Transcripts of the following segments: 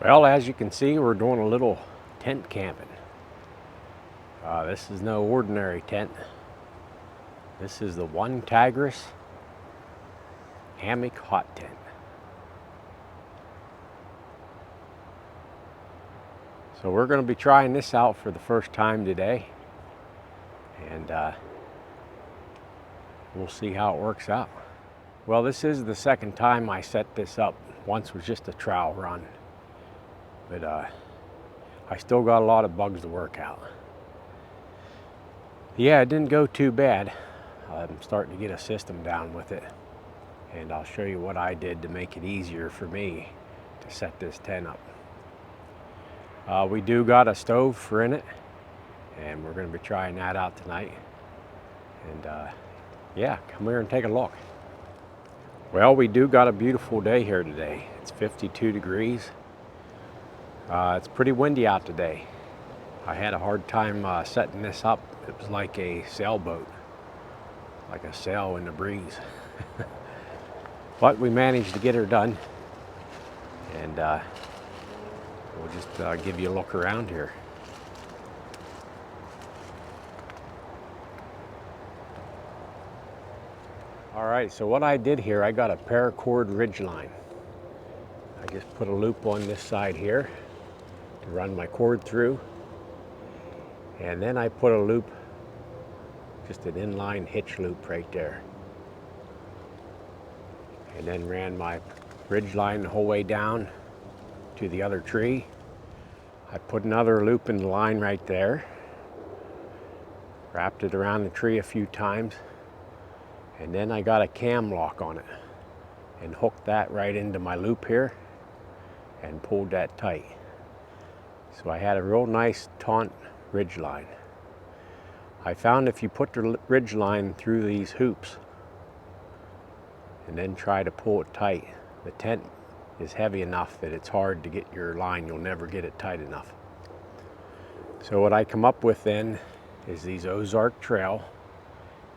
Well, as you can see, we're doing a little tent camping. This is no ordinary tent. This is the One Tigris Hammock hot tent. So we're going to be trying this out for the first time today, and we'll see how it works out. Well, this is the second time I set this up. Once was just a trial run, but I still got a lot of bugs to work out. Yeah, it didn't go too bad. I'm starting to get a system down with it, and I'll show you what I did to make it easier for me to set this tent up. We do got a stove for in it, and we're going to be trying that out tonight. And yeah, come here and take a look. Well, we do got a beautiful day here today. It's 52 degrees. It's pretty windy out today. I had a hard time setting this up. It was like a sailboat, like a sail in the breeze. But we managed to get her done, and we'll just give you a look around here. All right, so what I did here, I got a paracord ridge line. I just put a loop on this side here to run my cord through, and then I put a loop, just an inline hitch loop right there, and then ran my ridge line the whole way down to the other tree. I put another loop in the line right there, wrapped it around the tree a few times, and then I got a cam lock on it and hooked that right into my loop here and pulled that tight. So I had a real nice taut ridge line. I found if you put the ridge line through these hoops and then try to pull it tight, the tent is heavy enough that it's hard to get your line. You'll never get it tight enough. So what I come up with then is these Ozark Trail.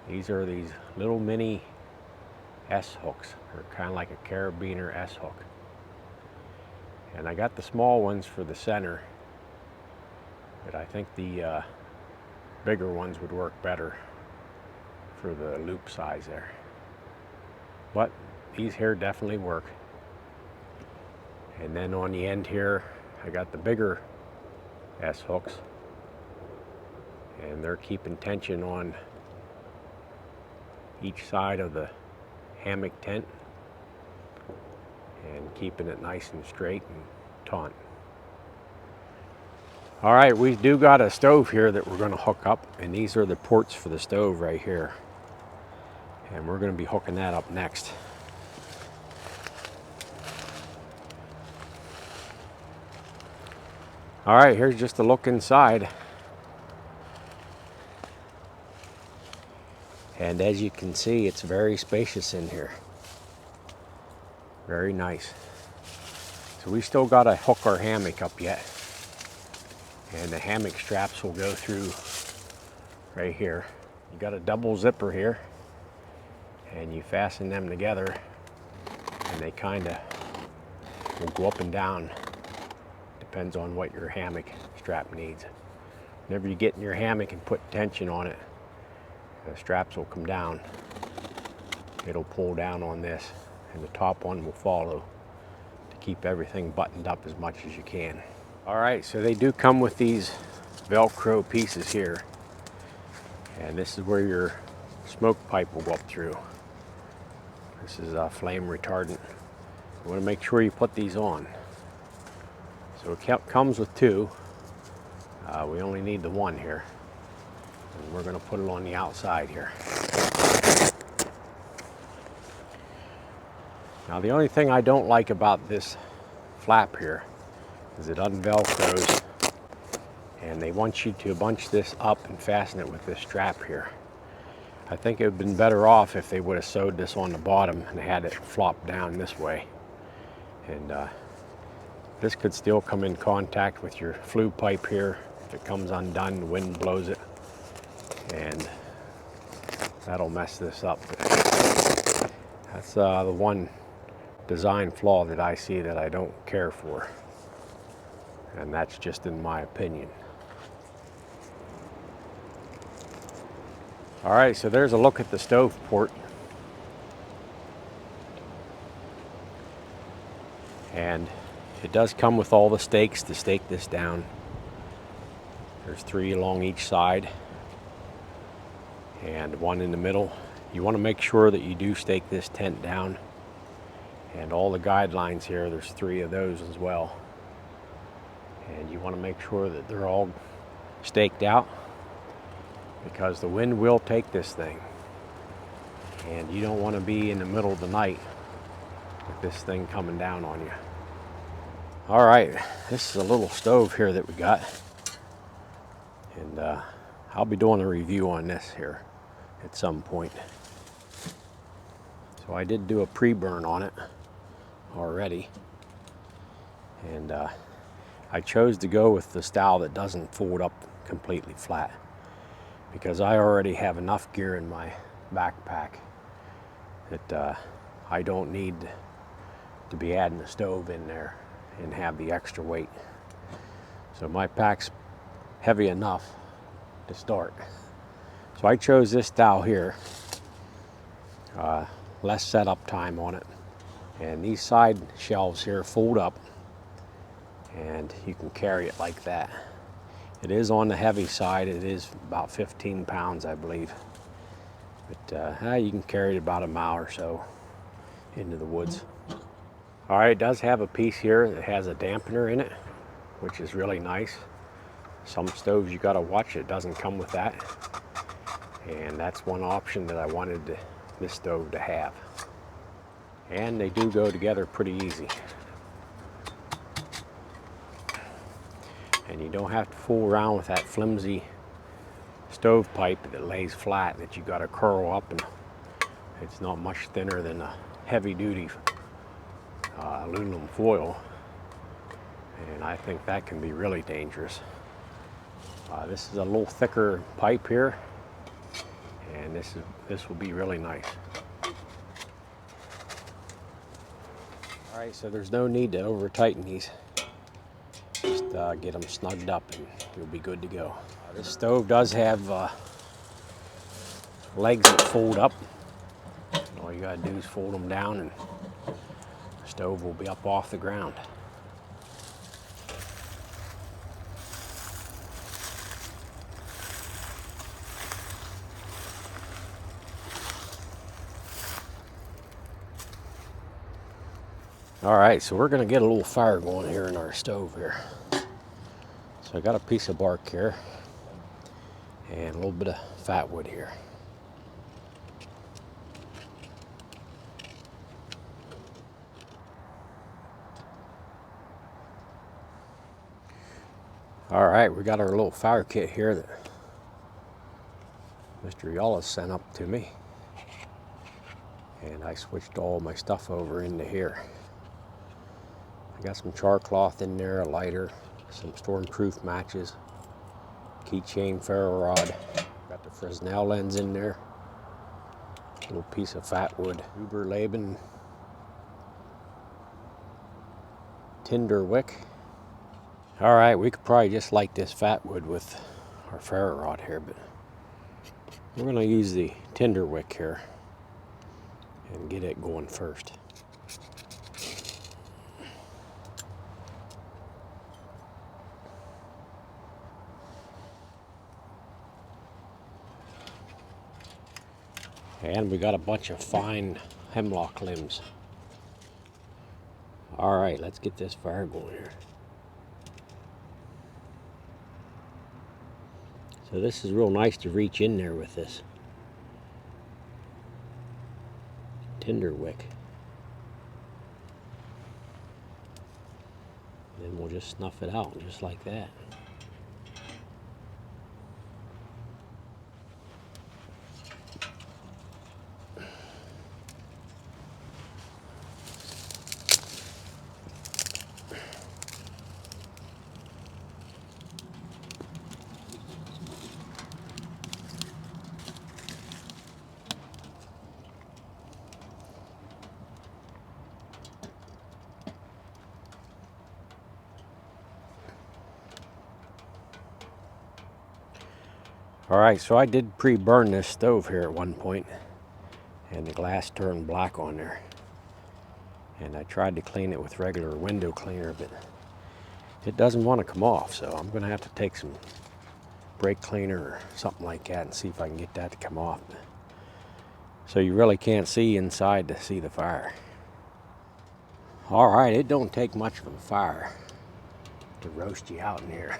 These are these little mini S hooks. They're kind of like a carabiner S hook. And I got the small ones for the center, but I think the bigger ones would work better for the loop size there. But these here definitely work. And then on the end here, I got the bigger S hooks, and they're keeping tension on each side of the hammock tent and keeping it nice and straight and taut. All right, we do got a stove here that we're going to hook up, and these are the ports for the stove right here, and we're going to be hooking that up next. All right, here's just a look inside. And as you can see, it's very spacious in here. Very nice. So we still got to hook our hammock up yet. And the hammock straps will go through right here. You got a double zipper here, and you fasten them together, and they kind of will go up and down. Depends on what your hammock strap needs. Whenever you get in your hammock and put tension on it, the straps will come down. It'll pull down on this, and the top one will follow to keep everything buttoned up as much as you can. All right, so they do come with these Velcro pieces here, and this is where your smoke pipe will go up through. This is a flame retardant. You want to make sure you put these on. So it comes with two. We only need the one here. And we're going to put it on the outside here. Now the only thing I don't like about this flap here is it unvelcros, and they want you to bunch this up and fasten it with this strap here. I think it would have been better off if they would have sewed this on the bottom and had it flop down this way. And this could still come in contact with your flue pipe here. If it comes undone, the wind blows it, and that'll mess this up. That's the one design flaw that I see that I don't care for. And that's just in my opinion. All right, so there's a look at the stove port. And it does come with all the stakes to stake this down. There's 3 along each side and 1 in the middle. You want to make sure that you do stake this tent down. And all the guidelines here, there's 3 of those as well. And you want to make sure that they're all staked out, because the wind will take this thing. And you don't want to be in the middle of the night with this thing coming down on you. All right, this is a little stove here that we got. And I'll be doing a review on this here at some point. So I did do a pre-burn on it already. And I chose to go with the style that doesn't fold up completely flat, because I already have enough gear in my backpack that I don't need to be adding the stove in there and have the extra weight. So my pack's heavy enough to start. So I chose this style here, less setup time on it. And these side shelves here fold up and you can carry it like that. It is on the heavy side. It is about 15 pounds, I believe. But you can carry it about a mile or so into the woods. All right, it does have a piece here that has a dampener in it, which is really nice. Some stoves you gotta watch, it doesn't come with that. And that's one option that I wanted this stove to have. And they do go together pretty easy. And you don't have to fool around with that flimsy stove pipe that lays flat that you gotta curl up, and it's not much thinner than a heavy duty aluminum foil. And I think that can be really dangerous. This is a little thicker pipe here, and this will be really nice. All right, so there's no need to over tighten these. Just get them snugged up and you'll be good to go. This stove does have legs that fold up. All you gotta do is fold them down and the stove will be up off the ground. All right, so we're gonna get a little fire going here in our stove here. So I got a piece of bark here and a little bit of fat wood here. All right, we got our little fire kit here that Mr. Yallis sent up to me. And I switched all my stuff over into here. I got some char cloth in there, a lighter, some stormproof matches, keychain ferro rod. Got the Fresnel lens in there, a little piece of fat wood, Uberleben tinder wick. All right, we could probably just light this fat wood with our ferro rod here, but we're gonna use the tinder wick here and get it going first. And we got a bunch of fine hemlock limbs. All right, let's get this fire going here. So this is real nice to reach in there with this tinder wick. And then we'll just snuff it out just like that. All right, so I did pre-burn this stove here at one point, and the glass turned black on there. And I tried to clean it with regular window cleaner, but it doesn't want to come off, so I'm gonna have to take some brake cleaner or something like that and see if I can get that to come off. So you really can't see inside to see the fire. All right, it don't take much of a fire to roast you out in here.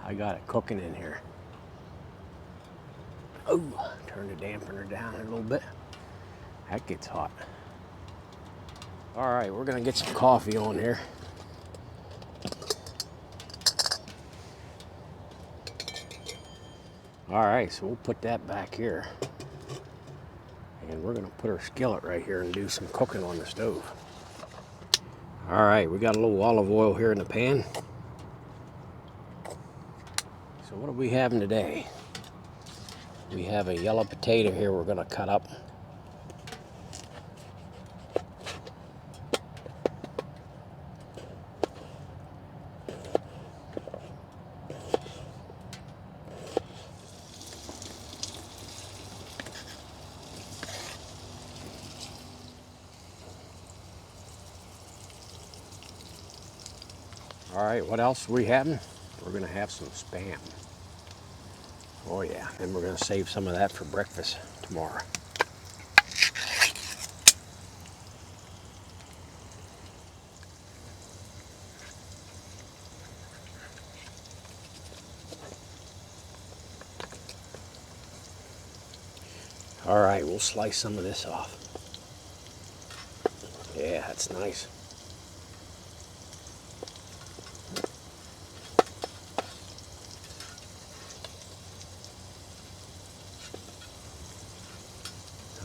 I got it cooking in here. Oh, turn the dampener down a little bit. That gets hot. All right, we're gonna get some coffee on here. All right, so we'll put that back here. And we're gonna put our skillet right here and do some cooking on the stove. All right, we got a little olive oil here in the pan. So what are we having today? We have a yellow potato here we're gonna cut up. All right, what else are we having? We're gonna have some Spam. Oh yeah, and we're gonna save some of that for breakfast tomorrow. All right, we'll slice some of this off. Yeah, that's nice.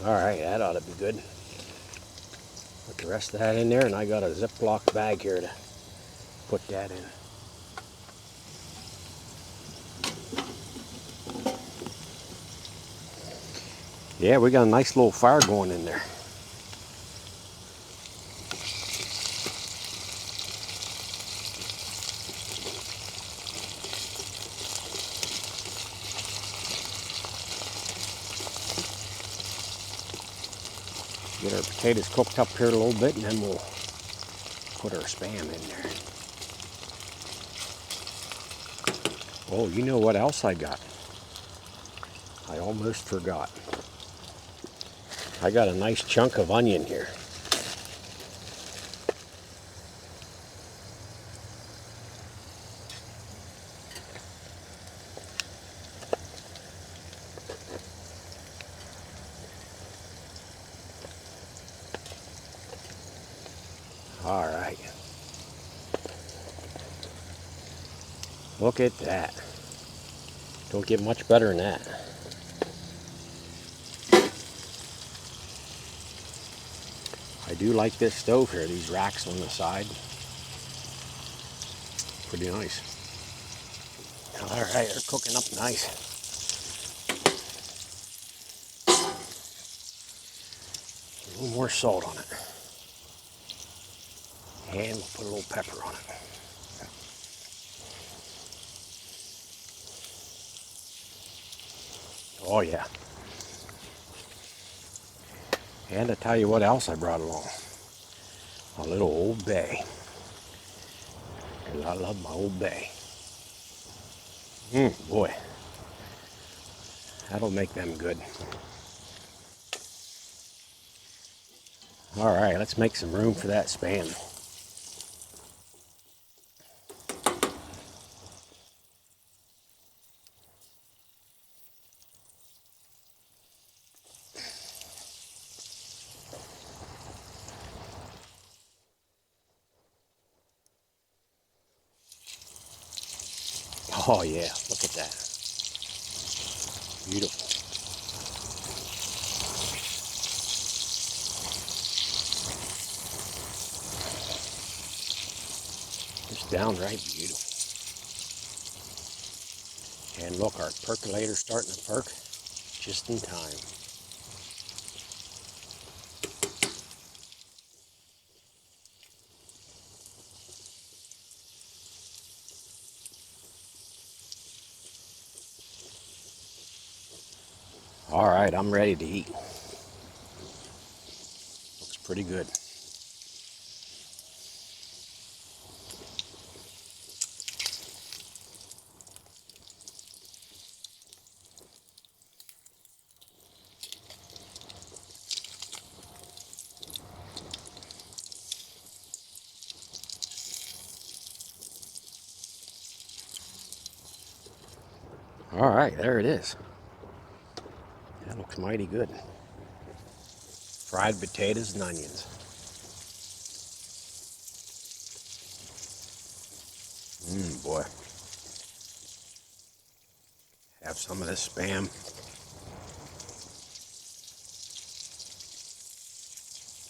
All right, that ought to be good. Put the rest of that in there, and I got a Ziploc bag here to put that in. Yeah, we got a nice little fire going in there. Get our potatoes cooked up here a little bit, and then we'll put our Spam in there. Oh, you know what else I got? I almost forgot. I got a nice chunk of onion here. All right. Look at that. Don't get much better than that. I do like this stove here, these racks on the side. Pretty nice. All right, they're cooking up nice. A little more salt on it. And we'll put a little pepper on it. Oh yeah. And to tell you what else I brought along. A little Old Bay. Because I love my Old Bay. Boy. That'll make them good. All right, let's make some room for that Spam. Oh yeah, look at that. Beautiful. Just downright beautiful. And look, our percolator's starting to perk just in time. All right, I'm ready to eat. Looks pretty good. All right, there it is. That looks mighty good. Fried potatoes and onions. Boy. Have some of this Spam.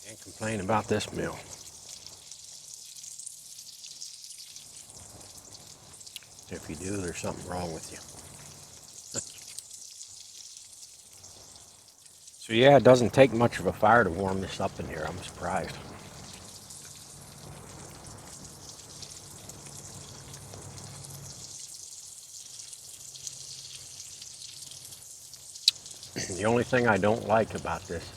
Can't complain about this meal. If you do, there's something wrong with you. So yeah, it doesn't take much of a fire to warm this up in here. I'm surprised. The only thing I don't like about this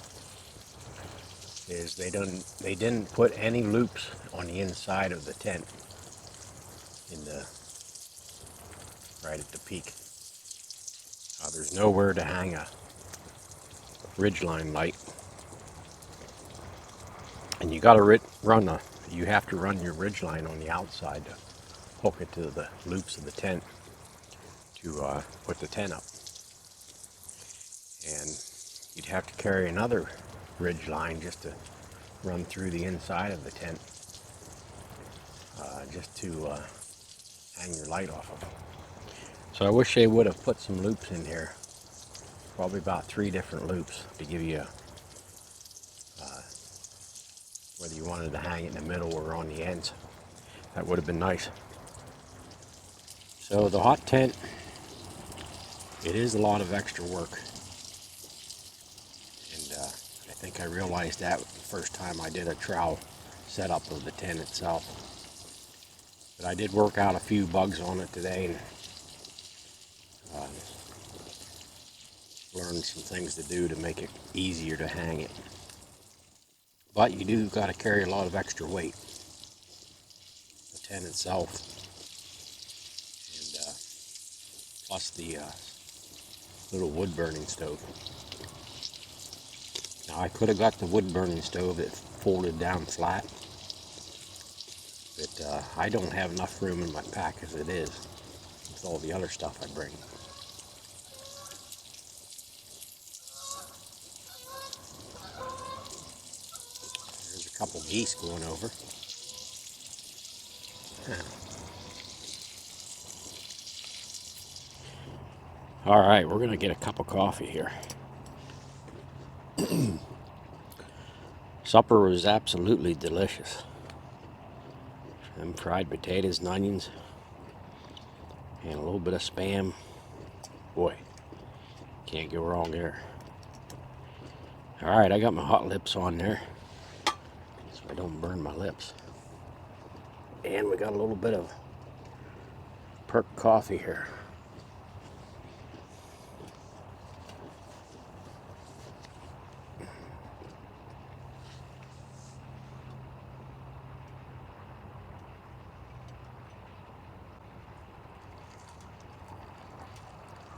is they didn't put any loops on the inside of the tent in the right at the peak. There's nowhere to hang a ridgeline light, and you got to you have to run your ridgeline on the outside to hook it to the loops of the tent to put the tent up. And you'd have to carry another ridge line just to run through the inside of the tent, just to hang your light off of. So I wish they would have put some loops in here, probably about 3 different loops to give you whether you wanted to hang it in the middle or on the ends. That would have been nice. So the hot tent, it is a lot of extra work. And I think I realized that the first time I did a trowel setup of the tent itself. But I did work out a few bugs on it today and learned some things to do to make it easier to hang it. But you do got to carry a lot of extra weight. The tent itself, and plus the little wood burning stove. Now I could have got the wood burning stove that folded down flat, but I don't have enough room in my pack as it is with all the other stuff I bring. There's a couple geese going over. All right, we're gonna get a cup of coffee here. Supper was absolutely delicious. Them fried potatoes and onions and a little bit of Spam. Boy, can't go wrong there. All right, I got my hot lips on there so I don't burn my lips. And we got a little bit of perk coffee here.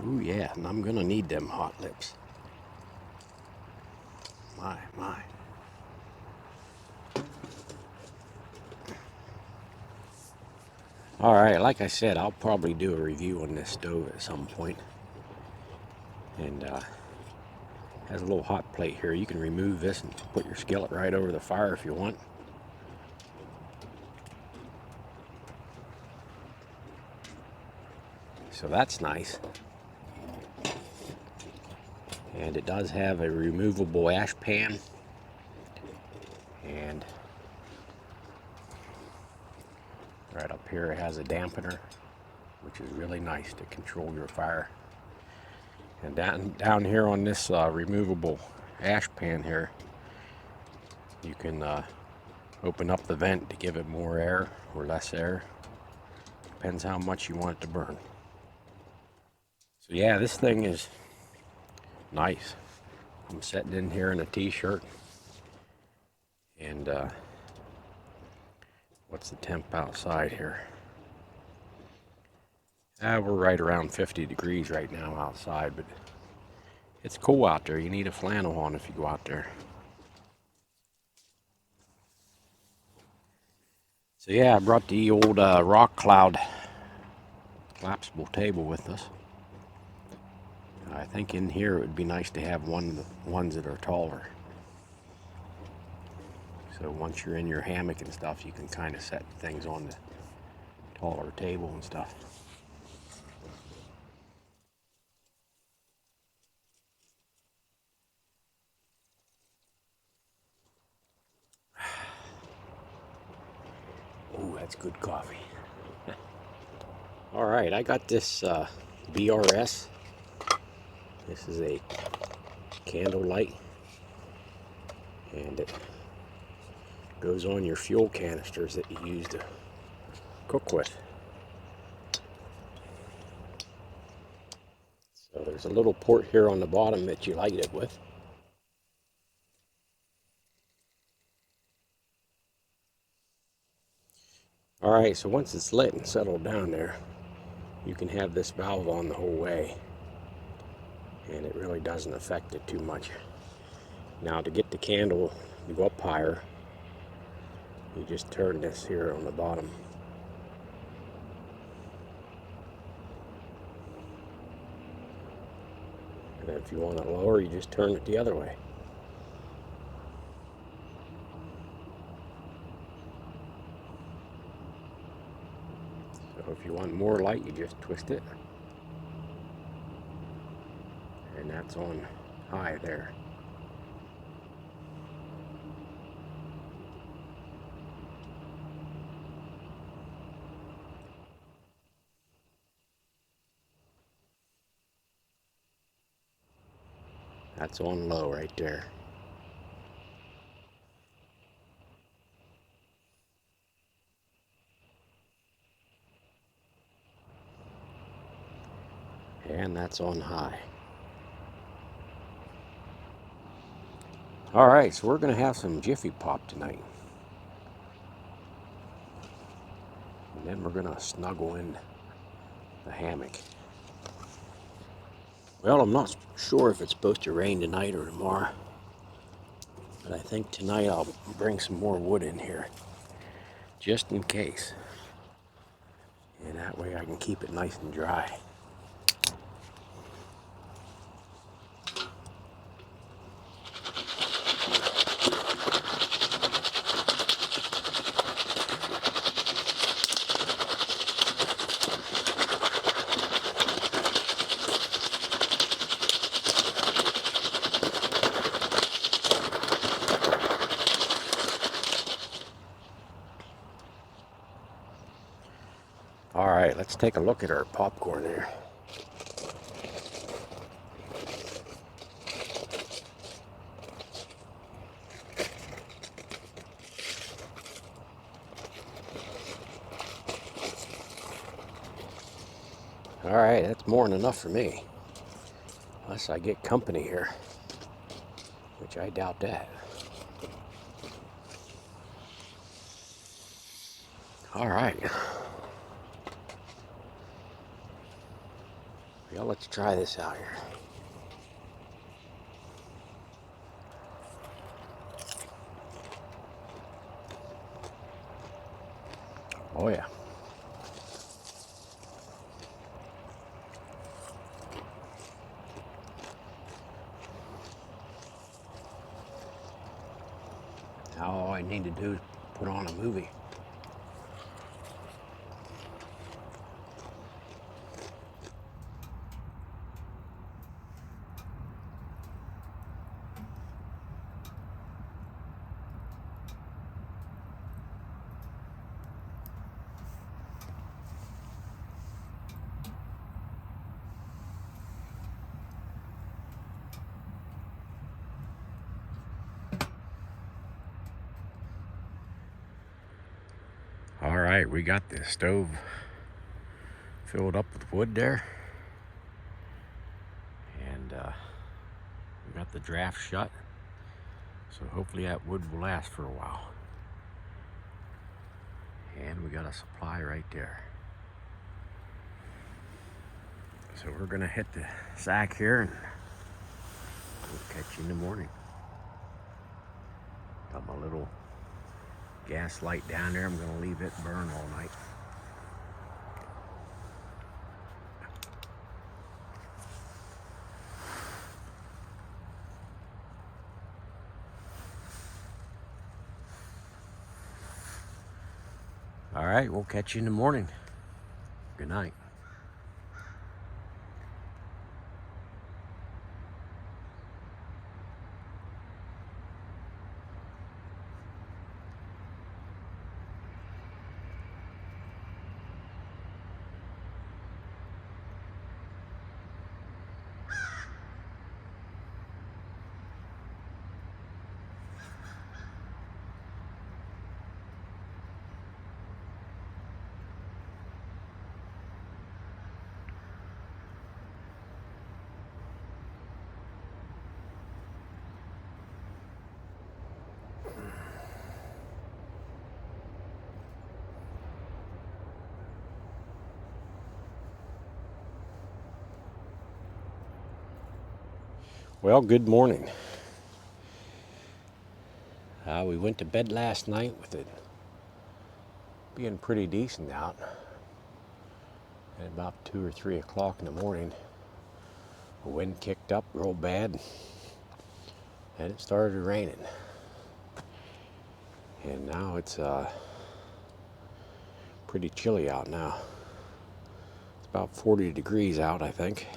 Ooh yeah, and I'm gonna need them hot lips. My. All right, like I said, I'll probably do a review on this stove at some point. And has a little hot plate here. You can remove this and put your skillet right over the fire if you want. So that's nice. And it does have a removable ash pan. And right up here it has a dampener, which is really nice to control your fire. And down here on this removable ash pan here, you can open up the vent to give it more air or less air. Depends how much you want it to burn. So yeah, this thing is Nice. I'm sitting in here in a t-shirt. And what's the temp outside here? We're right around 50 degrees right now outside, but it's cool out there. You need a flannel on if you go out there. So yeah, I brought the old rock cloud collapsible table with us. I think in here it would be nice to have ones that are taller. So once you're in your hammock and stuff, you can kind of set things on the taller table and stuff. Oh, that's good coffee. All right, I got this BRS. This is a candle light, and it goes on your fuel canisters that you use to cook with. So there's a little port here on the bottom that you light it with. All right, so once it's lit and settled down there, you can have this valve on the whole way, and it really doesn't affect it too much. Now to get the candle to go up higher, you just turn this here on the bottom. And if you want it lower, you just turn it the other way. So if you want more light, you just twist it. And that's on high there. That's on low right there. And that's on high. All right, so we're gonna have some Jiffy Pop tonight. And then we're gonna snuggle in the hammock. Well, I'm not sure if it's supposed to rain tonight or tomorrow, but I think tonight I'll bring some more wood in here, just in case. And that way I can keep it nice and dry. All right, let's take a look at our popcorn here. All right, that's more than enough for me. Unless I get company here, which I doubt that. All right. Well, let's try this out here. Oh yeah. Now all I need to do is put on a movie. All right, we got the stove filled up with wood there. And the draft shut. So hopefully that wood will last for a while. And we got a supply right there. So we're gonna hit the sack here and we'll catch you in the morning. Got my little gas light down there. I'm gonna leave it burn all night. All right, we'll catch you in the morning. Good night. Well, good morning. We went to bed last night with it being pretty decent out. At about 2 or 3 o'clock in the morning, the wind kicked up real bad and it started raining. And now it's pretty chilly out now. It's about 40 degrees out, I think.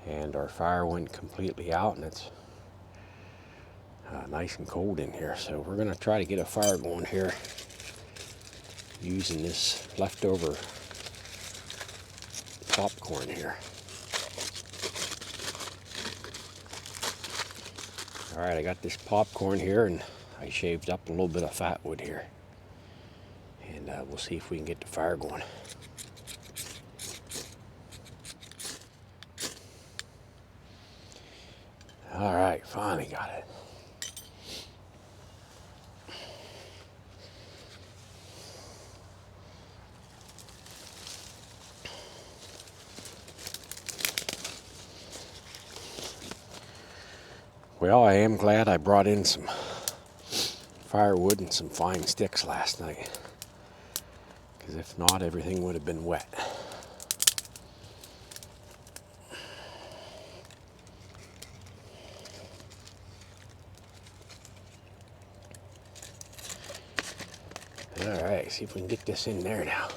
And our fire went completely out and it's nice and cold in here. So we're gonna try to get a fire going here using this leftover popcorn here. All right, I got this popcorn here and I shaved up a little bit of fat wood here. And we'll see if we can get the fire going. All right, finally got it. Well, I am glad I brought in some firewood and some fine sticks last night, because if not, everything would have been wet. All right, see if we can get this in there now.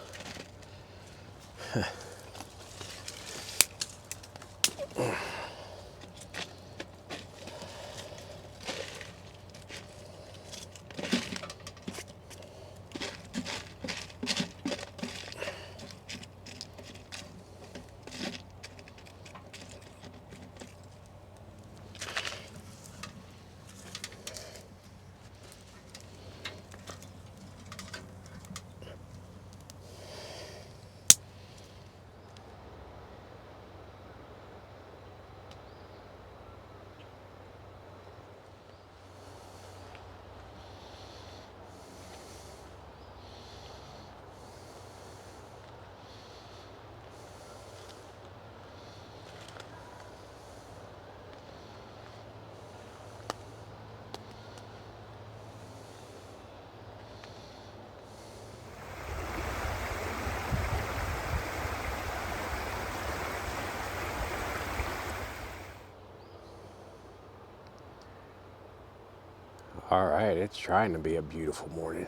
All right, it's trying to be a beautiful morning.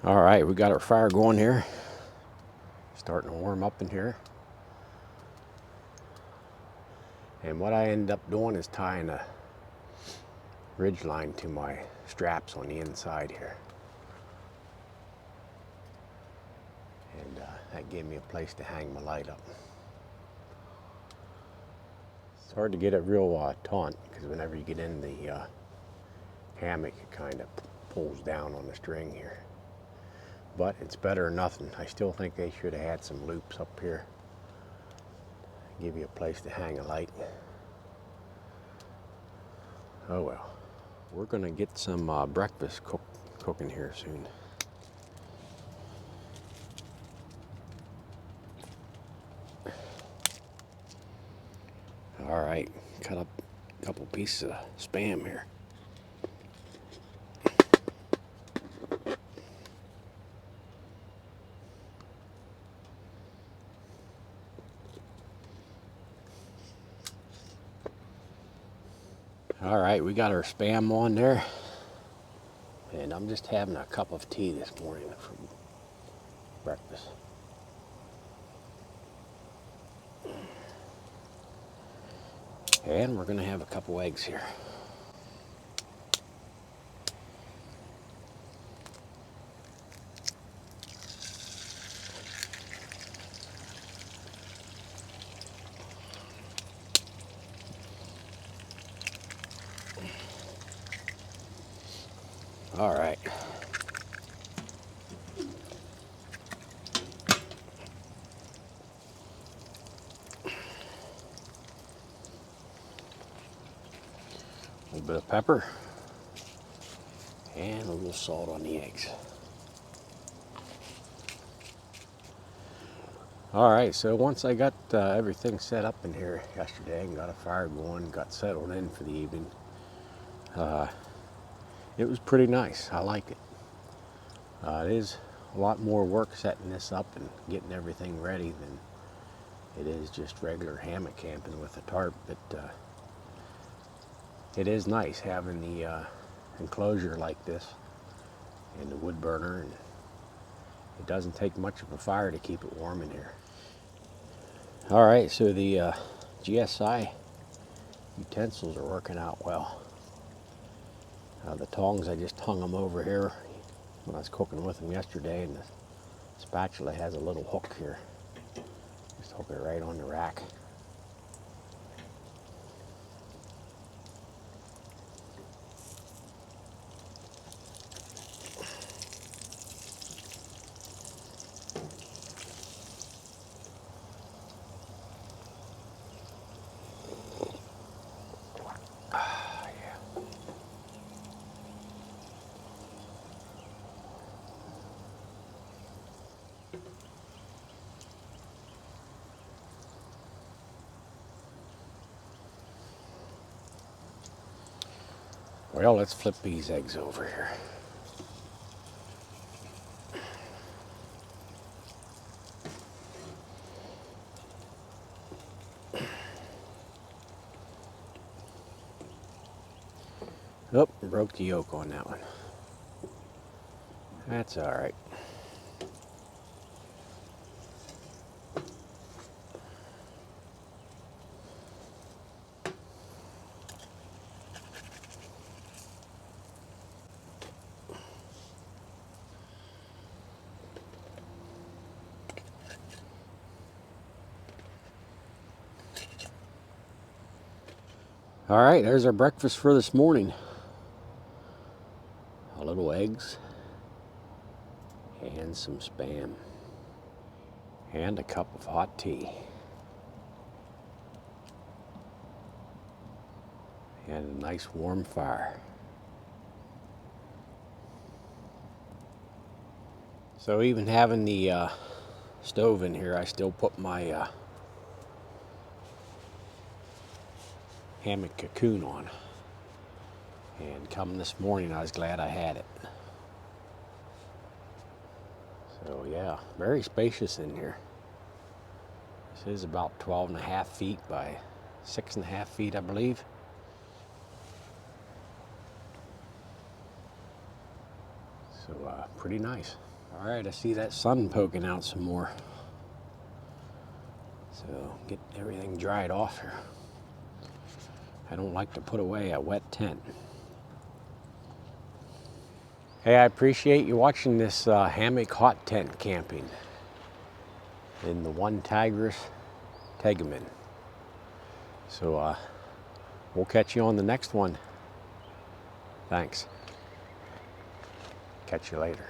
All right, we got our fire going here. Starting to warm up in here. And what I end up doing is tying a ridge line to my straps on the inside here. And that gave me a place to hang my light up. It's hard to get it real taut, because whenever you get in the hammock, it kind of pulls down on the string here. but it's better than nothing. I still think they should have had some loops up here. Give you a place to hang a light. Oh well. We're gonna get some breakfast cooking here soon. All right, cut up a couple pieces of Spam here. All right, we got our Spam on there, and I'm just having a cup of tea this morning for breakfast. And we're gonna have a couple eggs here. All right. A little bit of pepper and a little salt on the eggs. All right, so once I got everything set up in here yesterday and got a fire going, got settled in for the evening, it was pretty nice. I like it. It is a lot more work setting this up and getting everything ready than it is just regular hammock camping with a tarp, but it is nice having the enclosure like this and the wood burner, and it doesn't take much of a fire to keep it warm in here. All right, so the GSI utensils are working out well. The tongs, I just hung them over here when I was cooking with them yesterday, and the spatula has a little hook here. Just hook it right on the rack. Well, let's flip these eggs over here. Oh, broke the yolk on that one. That's all right. All right, there's our breakfast for this morning. A little eggs and some Spam and a cup of hot tea and a nice warm fire. So even having the stove in here, I still put my hammock cocoon on, and come this morning I was glad I had it. So yeah, very spacious in here. This is about 12.5 feet by 6.5 feet, I believe. So pretty nice. All right, I see that sun poking out some more. So get everything dried off here. I don't like to put away a wet tent. Hey, I appreciate you watching this hammock hot tent camping in the One Tigris Tegiman. So we'll catch you on the next one. Thanks. Catch you later.